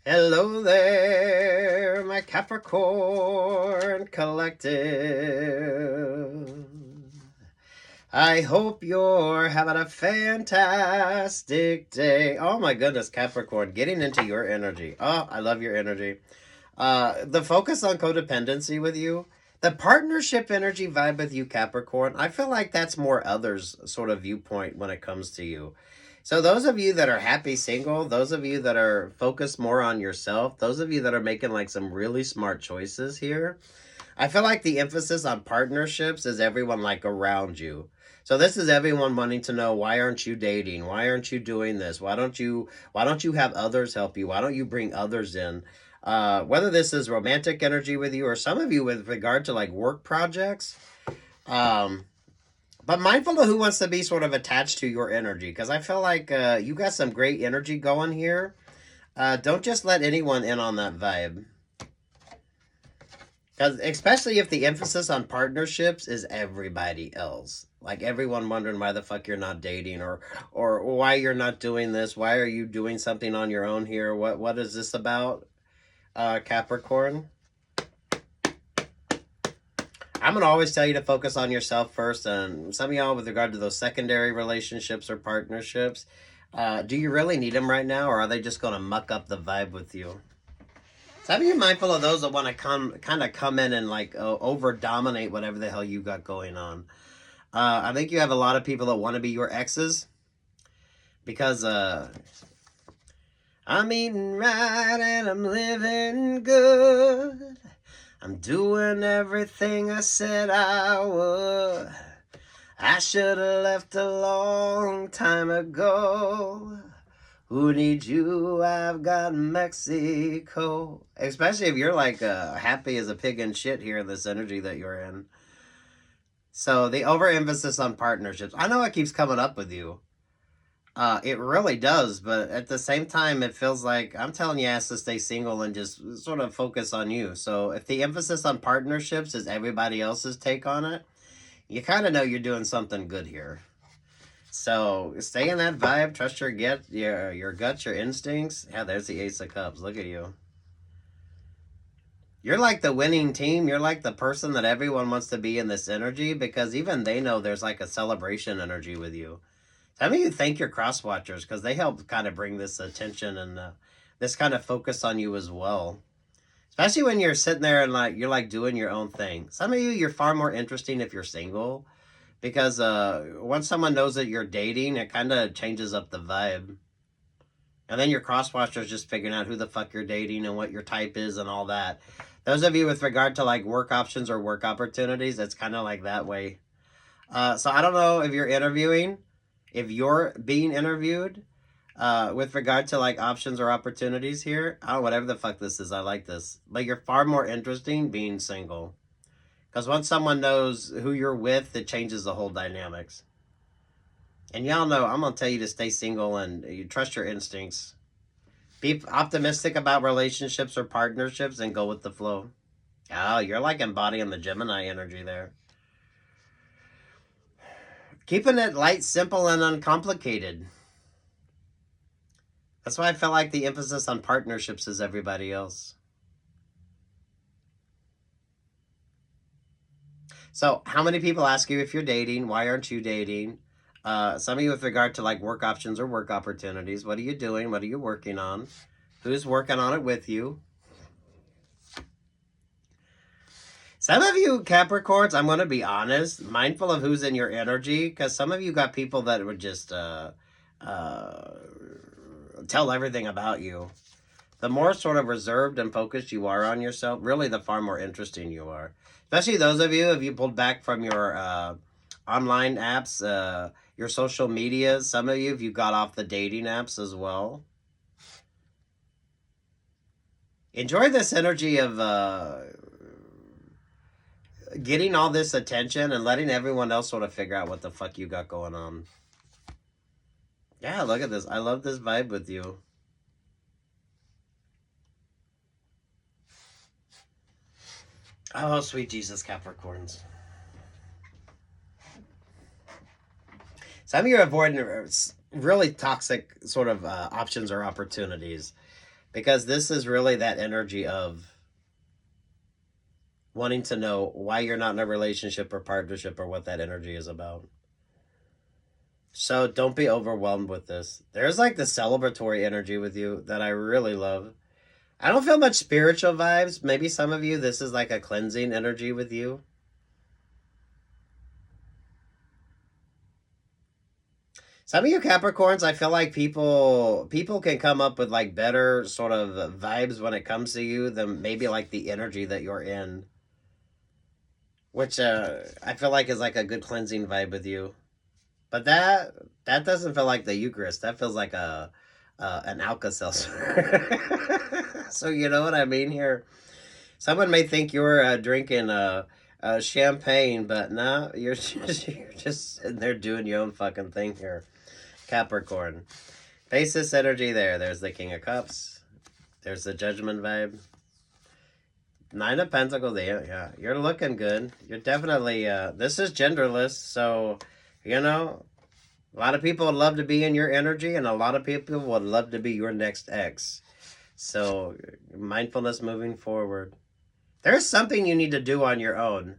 Hello there, my Capricorn collective. I hope you're having a fantastic day. Oh my goodness, Capricorn, getting into your energy. Oh, I love your energy. The focus on codependency with you, the partnership energy vibe with you, Capricorn, I feel like that's more others' sort of viewpoint when it comes to you. So those of you that are happy single, those of you that are focused more on yourself, those of you that are making like some really smart choices here, I feel like the emphasis on partnerships is everyone like around you. So this is everyone wanting to know, why aren't you dating? Why aren't you doing this? Why don't you have others help you? Why don't you bring others in? Whether this is romantic energy with you or some of you with regard to like work projects. But mindful of who wants to be sort of attached to your energy, because I feel like you got some great energy going here. Don't just let anyone in on that vibe. Because especially if the emphasis on partnerships is everybody else, like everyone wondering why the fuck you're not dating, or why you're not doing this, why are you doing something on your own here? What is this about, Capricorn? I'm gonna always tell you to focus on yourself first, and some of y'all with regard to those secondary relationships or partnerships, do you really need them right now, or are they just gonna muck up the vibe with you? So have you mindful of those that want to come in and like over dominate whatever the hell you got going on. I think you have a lot of people that want to be your exes because I'm eating right and I'm living good. I'm doing everything I said I would. I should have left a long time ago. Who needs you? I've got Mexico. Especially if you're like happy as a pig in shit here in this energy that you're in. So the overemphasis on partnerships. I know it keeps coming up with you. It really does, but at the same time, it feels like I'm telling you ass to stay single and just sort of focus on you. So if the emphasis on partnerships is everybody else's take on it, you kind of know you're doing something good here. So stay in that vibe. Trust your guts, your instincts. Yeah, there's the Ace of Cups. Look at you. You're like the winning team. You're like the person that everyone wants to be in this energy, because even they know there's like a celebration energy with you. Some of you thank your cross watchers because they help kind of bring this attention and this kind of focus on you as well. Especially when you're sitting there and like you're like doing your own thing. Some of you, you're far more interesting if you're single. Because once someone knows that you're dating, it kind of changes up the vibe. And then your crosswatcher is just figuring out who the fuck you're dating and what your type is and all that. Those of you with regard to like work options or work opportunities, it's kind of like that way. So I don't know if you're interviewing, if you're being interviewed with regard to like options or opportunities here. Oh, whatever the fuck this is, I like this. But you're far more interesting being single. Because once someone knows who you're with, it changes the whole dynamics. And y'all know, I'm going to tell you to stay single and you trust your instincts. Be optimistic about relationships or partnerships and go with the flow. Oh, you're like embodying the Gemini energy there. Keeping it light, simple, and uncomplicated. That's why I felt like the emphasis on partnerships is everybody else. So, how many people ask you if you're dating? Why aren't you dating? Some of you with regard to like work options or work opportunities. What are you doing? What are you working on? Who's working on it with you? Some of you Capricorns, I'm going to be honest, mindful of who's in your energy, because some of you got people that would just tell everything about you. The more sort of reserved and focused you are on yourself, really the far more interesting you are. Especially those of you, if you pulled back from your online apps, your social media. Some of you, if you got off the dating apps as well. Enjoy this energy of getting all this attention and letting everyone else sort of figure out what the fuck you got going on. Yeah, look at this. I love this vibe with you. Oh, sweet Jesus, Capricorns. Some of you are avoiding really toxic sort of options or opportunities Because this is really that energy of wanting to know why you're not in a relationship or partnership or what that energy is about. So don't be overwhelmed with this. There's like the celebratory energy with you that I really love. I don't feel much spiritual vibes. Maybe some of you, this is like a cleansing energy with you. Some of you Capricorns, I feel like people can come up with like better sort of vibes when it comes to you than maybe like the energy that you're in. Which I feel like is like a good cleansing vibe with you. But that doesn't feel like the Eucharist. That feels like an Alka-Seltzer. So you know what I mean here? Someone may think you're drinking champagne, but no, you're just sitting there doing your own fucking thing here. Capricorn. Face this energy there. There's the King of Cups. There's the Judgment vibe. Nine of Pentacles. Yeah. You're looking good. You're definitely, this is genderless. So, you know, a lot of people would love to be in your energy, and a lot of people would love to be your next ex. So, mindfulness moving forward. There's something you need to do on your own.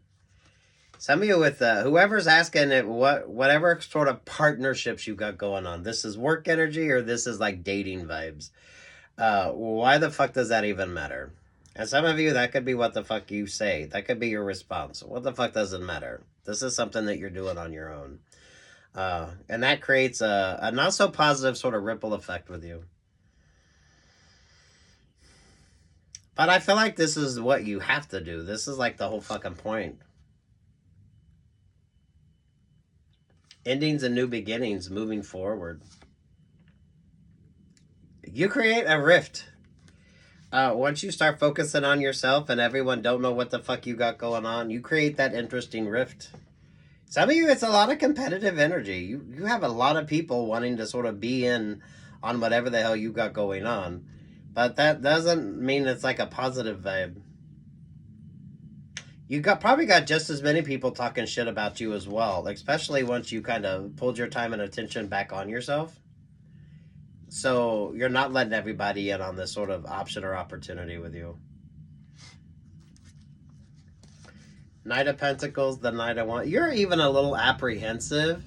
Some of you with whoever's asking it, whatever sort of partnerships you got going on. This is work energy or this is like dating vibes. Why the fuck does that even matter? And some of you, that could be what the fuck you say. That could be your response. What the fuck doesn't matter? This is something that you're doing on your own. And that creates a not so positive sort of ripple effect with you. But I feel like this is what you have to do. This is like the whole fucking point. Endings and new beginnings, moving forward. You create a rift. Once you start focusing on yourself and everyone don't know what the fuck you got going on, you create that interesting rift. Some of you, it's a lot of competitive energy. You have a lot of people wanting to sort of be in on whatever the hell you got going on. But that doesn't mean it's like a positive vibe. You probably got just as many people talking shit about you as well, especially once you kind of pulled your time and attention back on yourself. So you're not letting everybody in on this sort of option or opportunity with you. Knight of Pentacles, the Knight of Wands. You're even a little apprehensive.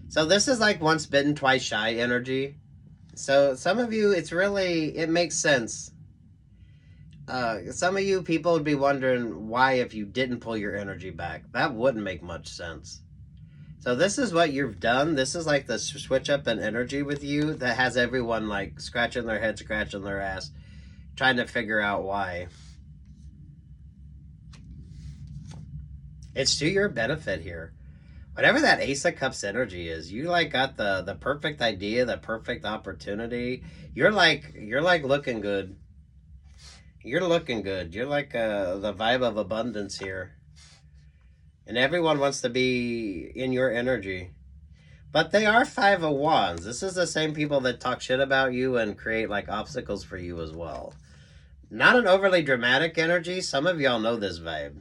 So this is like once bitten, twice shy energy. So some of you, it makes sense. Some of you people would be wondering why if you didn't pull your energy back. That wouldn't make much sense. So this is what you've done. This is like the switch up in energy with you that has everyone like scratching their head, scratching their ass, trying to figure out why. It's to your benefit here. Whatever that Ace of Cups energy is, you like got the perfect idea, the perfect opportunity. You're like looking good. You're looking good. You're like the vibe of abundance here. And everyone wants to be in your energy. But they are Five of Wands. This is the same people that talk shit about you and create like obstacles for you as well. Not an overly dramatic energy. Some of y'all know this vibe.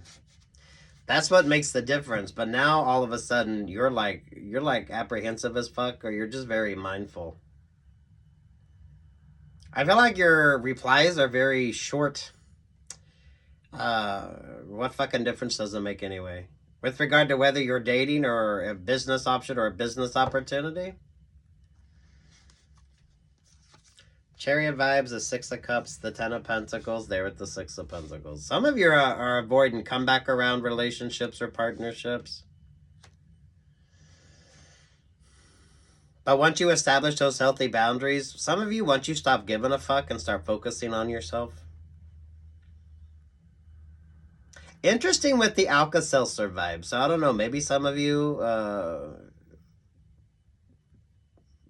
That's what makes the difference. But now all of a sudden you're like apprehensive as fuck, or you're just very mindful. I feel like your replies are very short. What fucking difference does it make anyway? With regard to whether you're dating or a business option or a business opportunity. Chariot vibes, the Six of Cups, the Ten of Pentacles, there with the Six of Pentacles. Some of you are avoiding comeback around relationships or partnerships. But once you establish those healthy boundaries, some of you, once you stop giving a fuck and start focusing on yourself. Interesting with the Alka-Seltzer vibe. So I don't know, maybe some of you,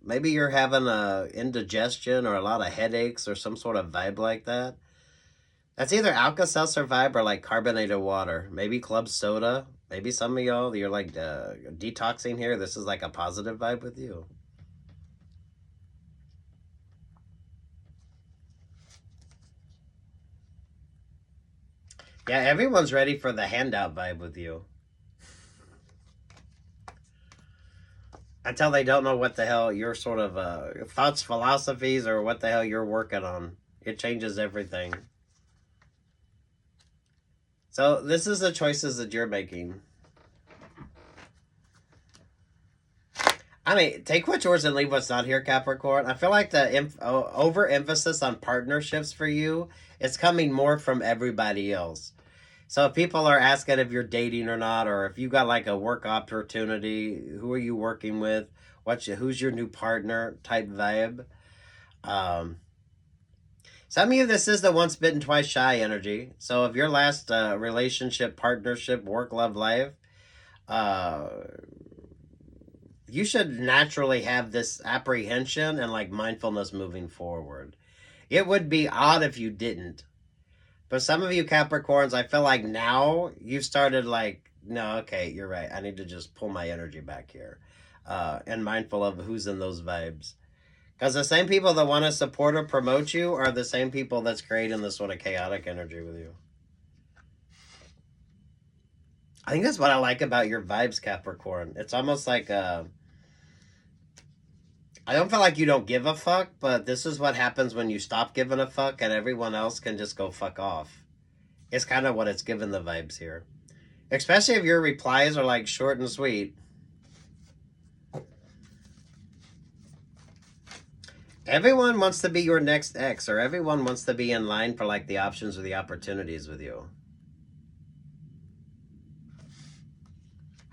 maybe you're having indigestion or a lot of headaches or some sort of vibe like that. That's either Alka-Seltzer vibe or like carbonated water. Maybe club soda. Maybe some of y'all, you're like detoxing here. This is like a positive vibe with you. Yeah, everyone's ready for the handout vibe with you. Until they don't know what the hell your sort of thoughts, philosophies, or what the hell you're working on. It changes everything. So this is the choices that you're making. I mean, take what's yours and leave what's not here, Capricorn. I feel like the overemphasis on partnerships for you is coming more from everybody else. So if people are asking if you're dating or not, or if you got like a work opportunity, who are you working with? Who's your new partner type vibe? Some of you, this is the once bitten, twice shy energy. So if your last relationship, partnership, work, love, life, you should naturally have this apprehension and like mindfulness moving forward. It would be odd if you didn't. But some of you Capricorns, I feel like now you've started like, no, okay, you're right. I need to just pull my energy back here. And mindful of who's in those vibes. Because the same people that want to support or promote you are the same people that's creating this sort of chaotic energy with you. I think that's what I like about your vibes, Capricorn. It's almost like I don't feel like you don't give a fuck, but this is what happens when you stop giving a fuck and everyone else can just go fuck off. It's kind of what it's given the vibes here. Especially if your replies are like short and sweet. Everyone wants to be your next ex, or everyone wants to be in line for like the options or the opportunities with you.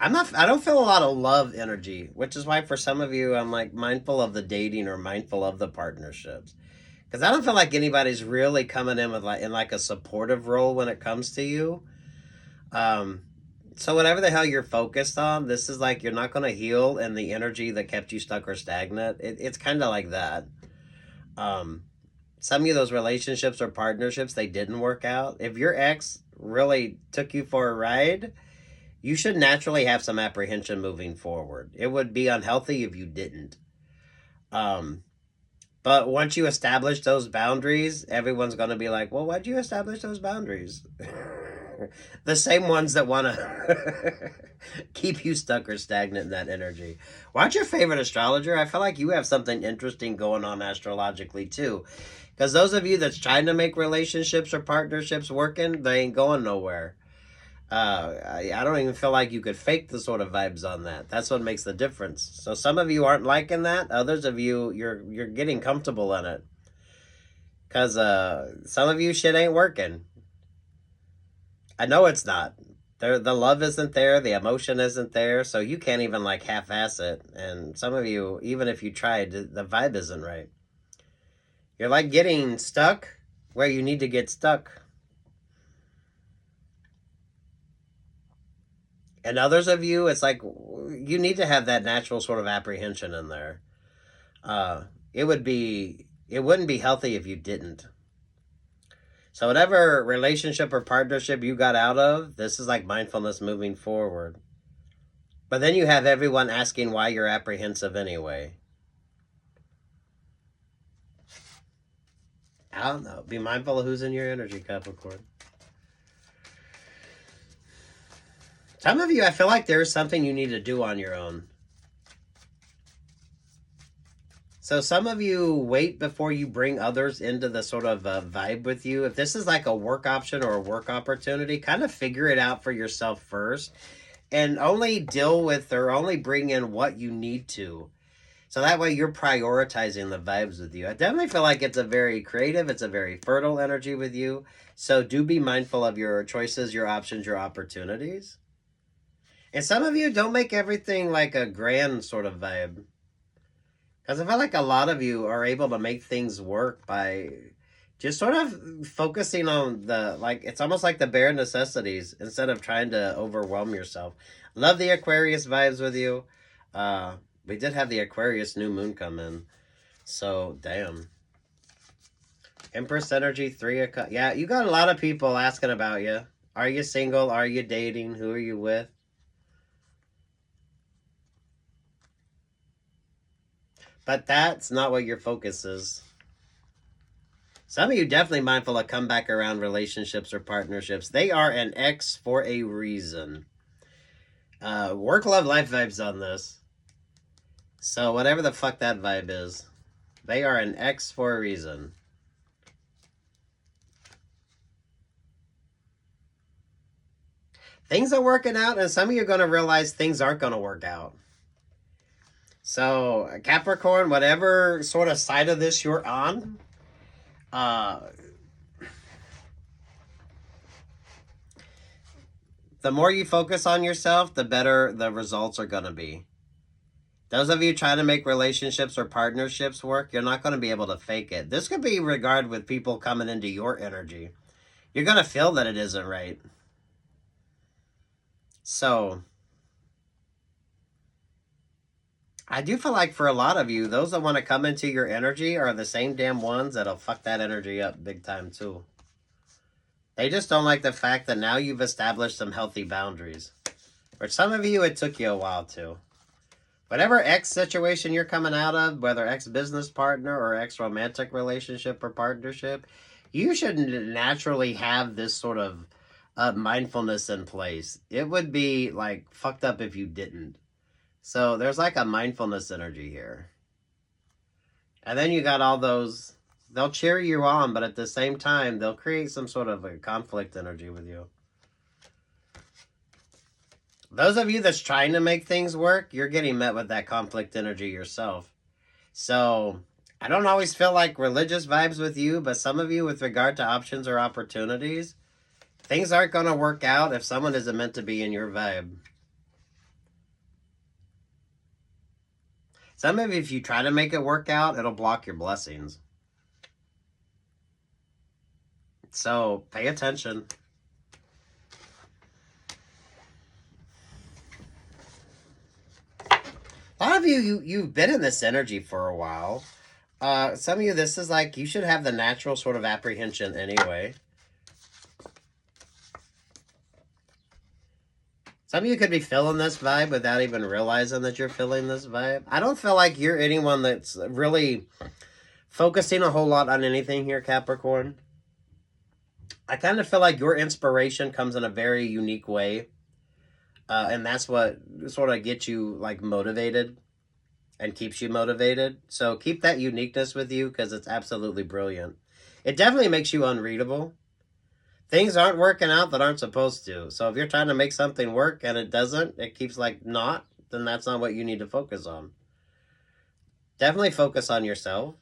I don't feel a lot of love energy, which is why for some of you I'm like mindful of the dating or mindful of the partnerships. Because I don't feel like anybody's really coming in with like in like a supportive role when it comes to you. So whatever the hell you're focused on, this is like you're not going to heal in the energy that kept you stuck or stagnant. It's kind of like that. Some of those relationships or partnerships, they didn't work out. If your ex really took you for a ride, you should naturally have some apprehension moving forward. It would be unhealthy if you didn't. But once you establish those boundaries, everyone's going to be like, well, why'd you establish those boundaries? The same ones that want to keep you stuck or stagnant in that energy. What's your favorite astrologer? I feel like you have something interesting going on astrologically too. Because those of you that's trying to make relationships or partnerships working, they ain't going nowhere. I don't even feel like you could fake the sort of vibes on that. That's what makes the difference. So some of you aren't liking that. Others of you, you're getting comfortable in it. Because some of you shit ain't working. I know it's not. The love isn't there. The emotion isn't there. So you can't even like half-ass it. And some of you, even if you tried, the vibe isn't right. You're like getting stuck where you need to get stuck. And others of you, it's like you need to have that natural sort of apprehension in there. It wouldn't be healthy if you didn't. So whatever relationship or partnership you got out of, this is like mindfulness moving forward. But then you have everyone asking why you're apprehensive anyway. I don't know. Be mindful of who's in your energy, Capricorn. Some of you, I feel like there's something you need to do on your own. So some of you wait before you bring others into the sort of vibe with you. If this is like a work option or a work opportunity, kind of figure it out for yourself first. And only deal with or only bring in what you need to. So that way you're prioritizing the vibes with you. I definitely feel like it's a very creative, it's a very fertile energy with you. So do be mindful of your choices, your options, your opportunities. And some of you don't make everything like a grand sort of vibe. Because I feel like a lot of you are able to make things work by just sort of focusing on it's almost like the bare necessities instead of trying to overwhelm yourself. Love the Aquarius vibes with you. We did have the Aquarius new moon come in. So, damn. Empress energy, 3 of Cups. Yeah, you got a lot of people asking about you. Are you single? Are you dating? Who are you with? But that's not what your focus is. Some of you definitely mindful of come back around relationships or partnerships. They are an X for a reason. Work, love, life vibes on this. So whatever the fuck that vibe is, they are an X for a reason. Things are working out, and some of you are going to realize things aren't going to work out. So, Capricorn, whatever sort of side of this you're on, the more you focus on yourself, the better the results are going to be. Those of you trying to make relationships or partnerships work, you're not going to be able to fake it. This could be regard with people coming into your energy. You're going to feel that it isn't right. So, I do feel like for a lot of you, those that want to come into your energy are the same damn ones that'll fuck that energy up big time too. They just don't like the fact that now you've established some healthy boundaries. For some of you, it took you a while to. Whatever ex situation you're coming out of, whether ex-business partner or ex-romantic relationship or partnership, you should naturally have this sort of mindfulness in place. It would be like fucked up if you didn't. So there's like a mindfulness energy here. And then you got all those, they'll cheer you on, but at the same time, they'll create some sort of a conflict energy with you. Those of you that's trying to make things work, you're getting met with that conflict energy yourself. So I don't always feel like religious vibes with you, but some of you with regard to options or opportunities, things aren't going to work out if someone isn't meant to be in your vibe. Some of you, if you try to make it work out, it'll block your blessings. So pay attention. A lot of you've been in this energy for a while. Some of you, this is like, you should have the natural sort of apprehension anyway. Some of you could be feeling this vibe without even realizing that you're feeling this vibe. I don't feel like you're anyone that's really focusing a whole lot on anything here, Capricorn. I kind of feel like your inspiration comes in a very unique way. And that's what sort of gets you like motivated and keeps you motivated. So keep that uniqueness with you because it's absolutely brilliant. It definitely makes you unreadable. Things aren't working out that aren't supposed to. So if you're trying to make something work and it doesn't, it keeps like not, then that's not what you need to focus on. Definitely focus on yourself.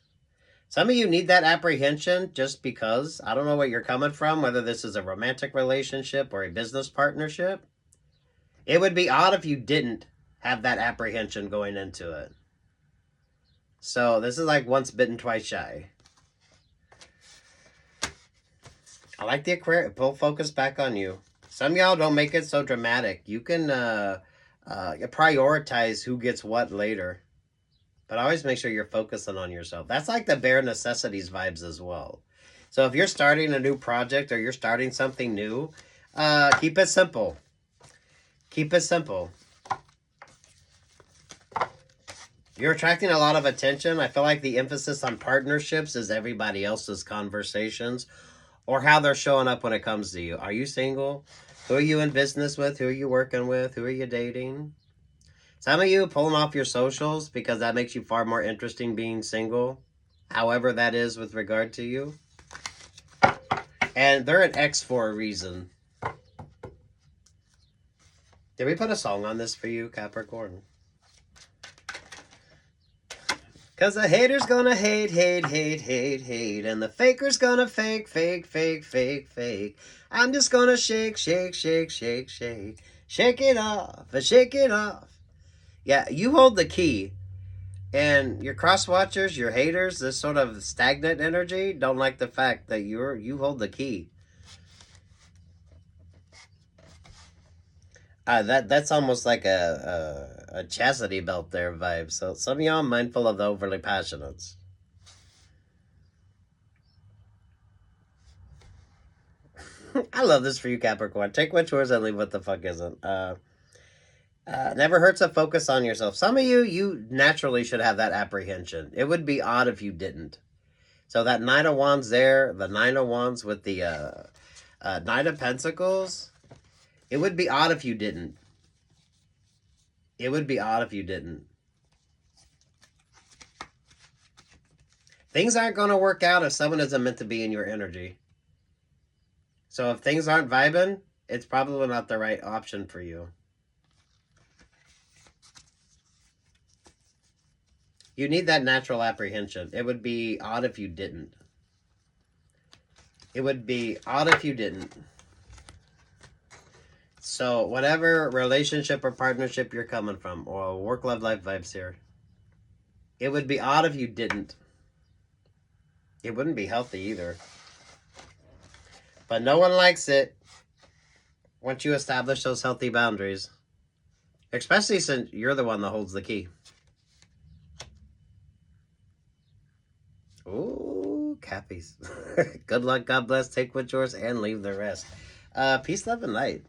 Some of you need that apprehension just because. I don't know what you're coming from, whether this is a romantic relationship or a business partnership. It would be odd if you didn't have that apprehension going into it. So this is like once bitten, twice shy. I like the Aquarius. Pull focus back on you. Some of y'all don't make it so dramatic. You can prioritize who gets what later. But always make sure you're focusing on yourself. That's like the bare necessities vibes as well. So if you're starting a new project or you're starting something new, keep it simple. Keep it simple. You're attracting a lot of attention. I feel like the emphasis on partnerships is everybody else's conversations or how they're showing up when it comes to you. Are you single? Who are you in business with? Who are you working with? Who are you dating? Some of you pulling off your socials because that makes you far more interesting being single. However that is with regard to you. And they're an X for a reason. Did we put a song on this for you, Capricorn? Cause the hater's gonna hate, hate, hate, hate, hate. And the faker's gonna fake, fake, fake, fake, fake. I'm just gonna shake, shake, shake, shake, shake. Shake it off, shake it off. Yeah, you hold the key. And your cross watchers, your haters, this sort of stagnant energy, don't like the fact that you hold the key. That's almost like a chastity belt there vibe. So some of y'all are mindful of the overly passionates. I love this for you, Capricorn. Take what's yours and leave what the fuck isn't. Never hurts to focus on yourself. Some of you naturally should have that apprehension. It would be odd if you didn't. So that Knight of Wands there, the Nine of Wands with the Knight of Pentacles, it would be odd if you didn't. It would be odd if you didn't. Things aren't going to work out if someone isn't meant to be in your energy. So if things aren't vibing, it's probably not the right option for you. You need that natural apprehension. It would be odd if you didn't. It would be odd if you didn't. So whatever relationship or partnership you're coming from, or work, love, life vibes here, it would be odd if you didn't. It wouldn't be healthy either. But no one likes it once you establish those healthy boundaries. Especially since you're the one that holds the key. Ooh, Cappies. Good luck, God bless, take what's yours, and leave the rest. Peace, love, and light.